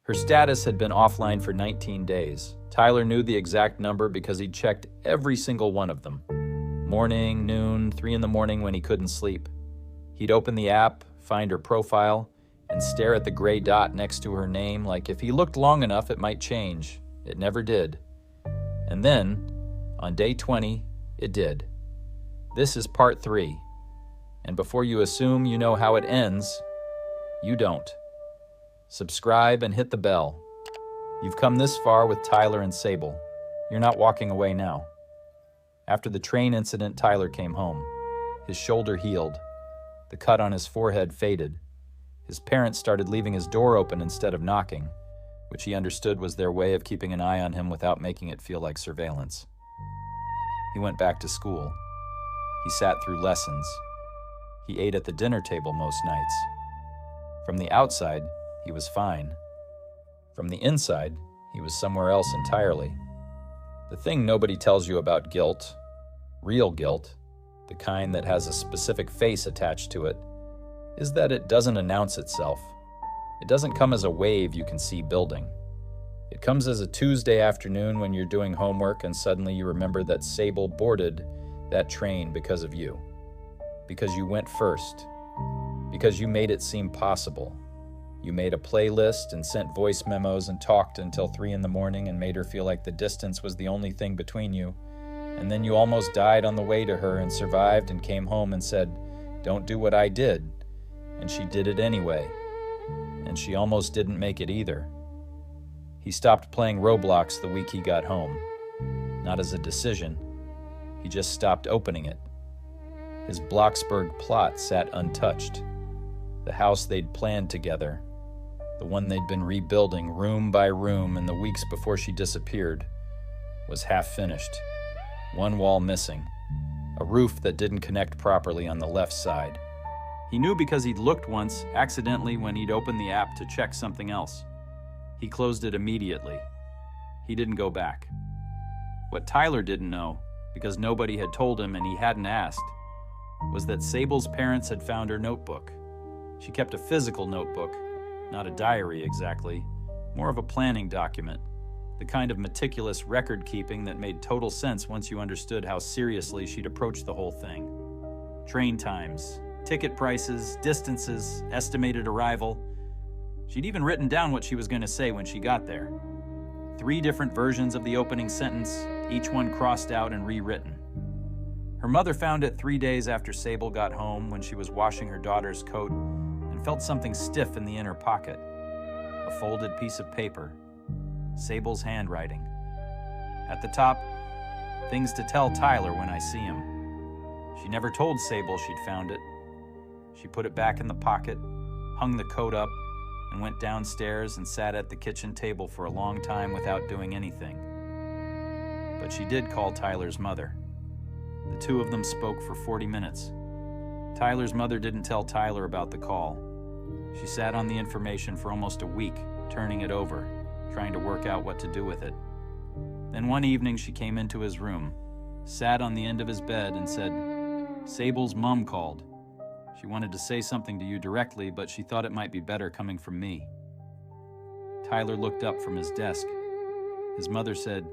Her status had been offline for 19 days. Tyler knew the exact number because he'd checked every single one of them. Morning, noon, 3 in the morning when he couldn't sleep. He'd open the app, find her profile, and stare at the gray dot next to her name like if he looked long enough it might change. It never did. And then, on day 20, it did. This is part 3. And before you assume you know how it ends, you don't. Subscribe and hit the bell. You've come this far with Tyler and Sable. You're not walking away now. After the train incident, Tyler came home. His shoulder healed. The cut on his forehead faded. His parents started leaving his door open instead of knocking, which he understood was their way of keeping an eye on him without making it feel like surveillance. He went back to school. He sat through lessons. He ate at the dinner table most nights. From the outside, he was fine. From the inside, he was somewhere else entirely. The thing nobody tells you about guilt, real guilt, the kind that has a specific face attached to it, is that it doesn't announce itself. It doesn't come as a wave you can see building. It comes as a Tuesday afternoon when you're doing homework and suddenly you remember that Sable boarded that train because of you. Because you went first. Because you made it seem possible. You made a playlist and sent voice memos and talked until 3 in the morning and made her feel like the distance was the only thing between you. And then you almost died on the way to her and survived and came home and said, "Don't do what I did." And she did it anyway. And she almost didn't make it either. He stopped playing Roblox the week he got home. Not as a decision. He just stopped opening it. His Bloxburg plot sat untouched. The house they'd planned together, the one they'd been rebuilding room by room in the weeks before she disappeared, was half finished. One wall missing, a roof that didn't connect properly on the left side. He knew because he'd looked once, accidentally, when he'd opened the app to check something else. He closed it immediately. He didn't go back. What Tyler didn't know, because nobody had told him and he hadn't asked, was that Sable's parents had found her notebook. She kept a physical notebook, not a diary exactly, more of a planning document, the kind of meticulous record-keeping that made total sense once you understood how seriously she'd approached the whole thing. Train times, ticket prices, distances, estimated arrival. She'd even written down what she was going to say when she got there. 3 different versions of the opening sentence, each one crossed out and rewritten. Her mother found it 3 days after Sable got home when she was washing her daughter's coat and felt something stiff in the inner pocket. A folded piece of paper. Sable's handwriting. At the top, things to tell Tyler when I see him. She never told Sable she'd found it. She put it back in the pocket, hung the coat up, and went downstairs and sat at the kitchen table for a long time without doing anything. But she did call Tyler's mother. The 2 of them spoke for 40 minutes. Tyler's mother didn't tell Tyler about the call. She sat on the information for almost a week, turning it over, trying to work out what to do with it. Then one evening she came into his room, sat on the end of his bed and said, "Sable's mom called. She wanted to say something to you directly, but she thought it might be better coming from me." Tyler looked up from his desk. His mother said,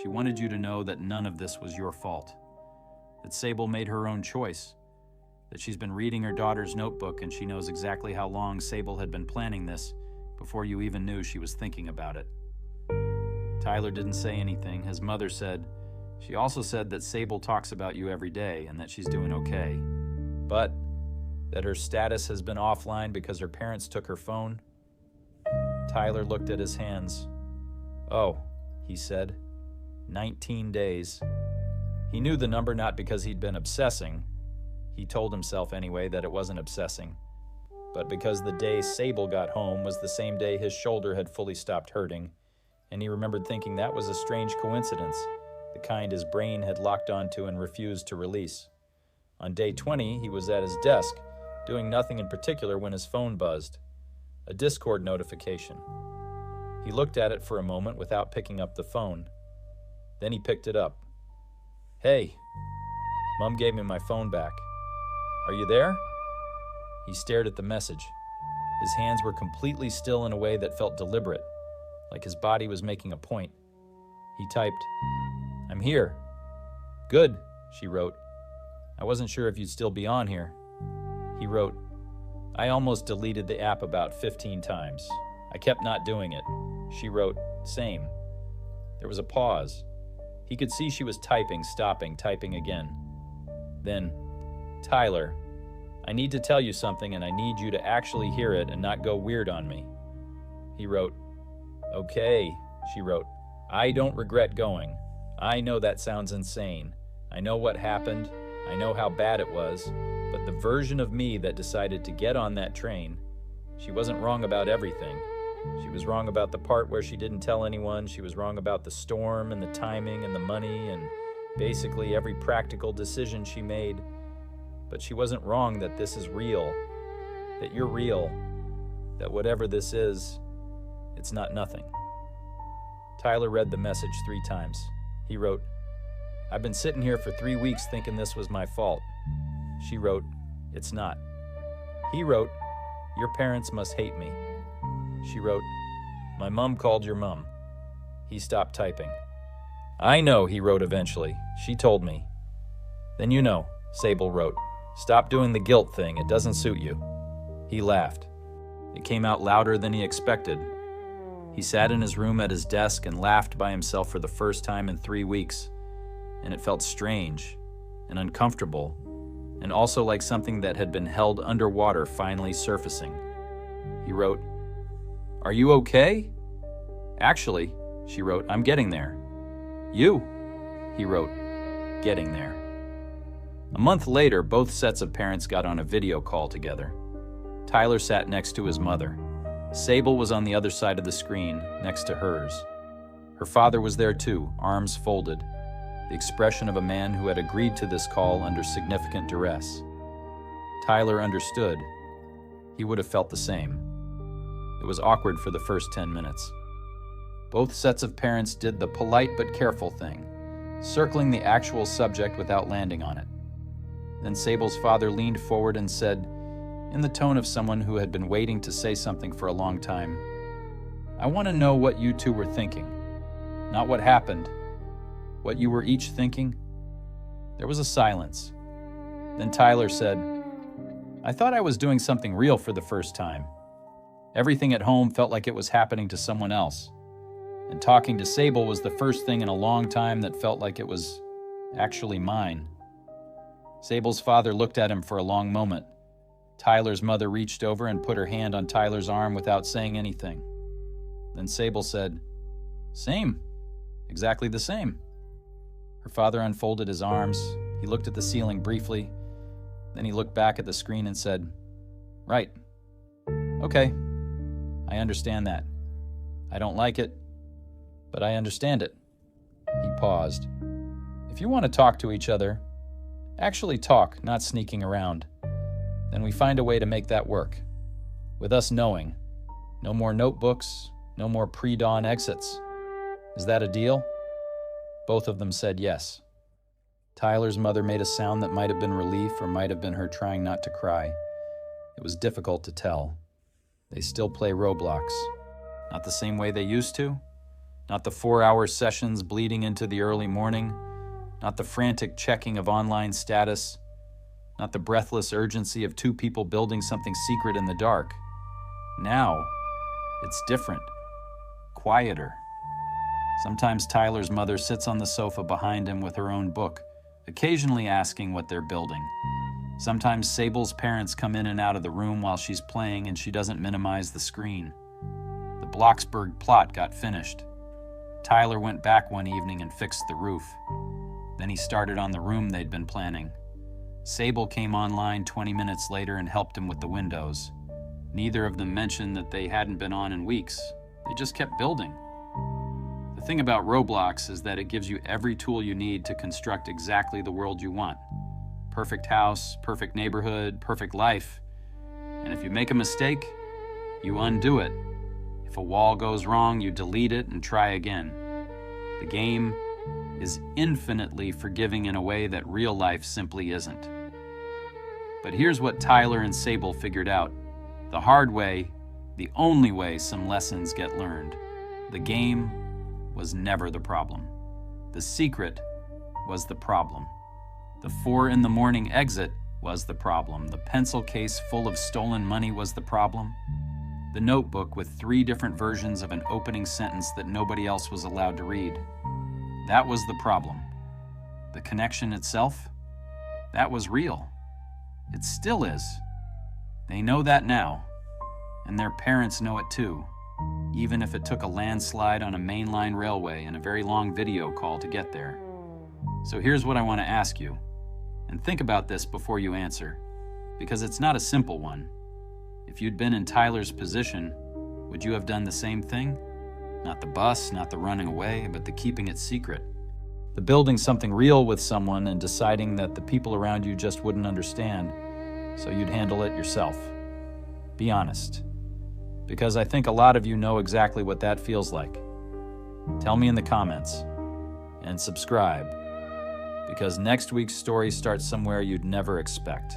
"She wanted you to know that none of this was your fault. That Sable made her own choice. That she's been reading her daughter's notebook and she knows exactly how long Sable had been planning this before you even knew she was thinking about it." Tyler didn't say anything. His mother said, "She also said that Sable talks about you every day and that she's doing okay. But that her status has been offline because her parents took her phone." Tyler looked at his hands. "Oh," he said, 19 days. He knew the number not because he'd been obsessing. He told himself anyway that it wasn't obsessing, but because the day Sable got home was the same day his shoulder had fully stopped hurting, and he remembered thinking that was a strange coincidence, the kind his brain had locked onto and refused to release. On day 20, he was at his desk, doing nothing in particular when his phone buzzed. A Discord notification. He looked at it for a moment without picking up the phone. Then he picked it up. "Hey, Mom gave me my phone back. Are you there?" He stared at the message. His hands were completely still in a way that felt deliberate, like his body was making a point. He typed, "I'm here." "Good," she wrote. "I wasn't sure if you'd still be on here." He wrote, "I almost deleted the app about 15 times. I kept not doing it." She wrote, "Same." There was a pause. He could see she was typing, stopping, typing again. Then, "Tyler, I need to tell you something and I need you to actually hear it and not go weird on me." He wrote, "Okay," she wrote. "I don't regret going. I know that sounds insane. I know what happened. I know how bad it was. But the version of me that decided to get on that train, she wasn't wrong about everything. She was wrong about the part where she didn't tell anyone. She was wrong about the storm and the timing and the money and basically every practical decision she made. But she wasn't wrong that this is real, that you're real, that whatever this is, it's not nothing." Tyler read the message 3 times. He wrote, "I've been sitting here for 3 weeks thinking this was my fault." She wrote, "It's not." He wrote, "Your parents must hate me." She wrote, "My mom called your mom." He stopped typing. "I know," he wrote eventually. "She told me." "Then you know," Sable wrote. "Stop doing the guilt thing. It doesn't suit you." He laughed. It came out louder than he expected. He sat in his room at his desk and laughed by himself for the first time in 3 weeks, and it felt strange and uncomfortable, and also like something that had been held underwater finally surfacing. He wrote, "Are you okay?" "Actually," she wrote, "I'm getting there." "You?" He wrote, "Getting there." A month later, both sets of parents got on a video call together. Tyler sat next to his mother. Sable was on the other side of the screen, next to hers. Her father was there too, arms folded, the expression of a man who had agreed to this call under significant duress. Tyler understood. He would have felt the same. It was awkward for the first 10 minutes. Both sets of parents did the polite but careful thing, circling the actual subject without landing on it. Then Sable's father leaned forward and said, in the tone of someone who had been waiting to say something for a long time, "I want to know what you two were thinking. Not what happened, what you were each thinking." There was a silence. Then Tyler said, "I thought I was doing something real for the first time. Everything at home felt like it was happening to someone else. And talking to Sable was the first thing in a long time that felt like it was actually mine." Sable's father looked at him for a long moment. Tyler's mother reached over and put her hand on Tyler's arm without saying anything. Then Sable said, "Same. Exactly the same." Her father unfolded his arms. He looked at the ceiling briefly. Then he looked back at the screen and said, "Right. Okay. I understand that. I don't like it, but I understand it." He paused. "If you want to talk to each other, actually talk, not sneaking around, then we find a way to make that work. With us knowing. No more notebooks, no more pre-dawn exits. Is that a deal?" Both of them said yes. Tyler's mother made a sound that might have been relief or might have been her trying not to cry. It was difficult to tell. They still play Roblox. Not the same way they used to. Not the 4-hour sessions bleeding into the early morning. Not the frantic checking of online status. Not the breathless urgency of 2 people building something secret in the dark. Now, it's different. Quieter. Sometimes Tyler's mother sits on the sofa behind him with her own book, occasionally asking what they're building. Sometimes Sable's parents come in and out of the room while she's playing and she doesn't minimize the screen. The Bloxburg plot got finished. Tyler went back one evening and fixed the roof. Then he started on the room they'd been planning. Sable came online 20 minutes later and helped him with the windows. Neither of them mentioned that they hadn't been on in weeks. They just kept building. The thing about Roblox is that it gives you every tool you need to construct exactly the world you want. Perfect house, perfect neighborhood, perfect life. And if you make a mistake, you undo it. If a wall goes wrong, you delete it and try again. The game is infinitely forgiving in a way that real life simply isn't. But here's what Tyler and Sable figured out. The hard way, the only way some lessons get learned. The game was never the problem. The secret was the problem. The 4 a.m. exit was the problem. The pencil case full of stolen money was the problem. The notebook with 3 different versions of an opening sentence that nobody else was allowed to read. That was the problem. The connection itself, that was real. It still is. They know that now, and their parents know it too, even if it took a landslide on a mainline railway and a very long video call to get there. So here's what I want to ask you, and think about this before you answer, because it's not a simple one. If you'd been in Tyler's position, would you have done the same thing? Not the bus, not the running away, but the keeping it secret. The building something real with someone and deciding that the people around you just wouldn't understand, so you'd handle it yourself. Be honest, because I think a lot of you know exactly what that feels like. Tell me in the comments, and subscribe, because next week's story starts somewhere you'd never expect.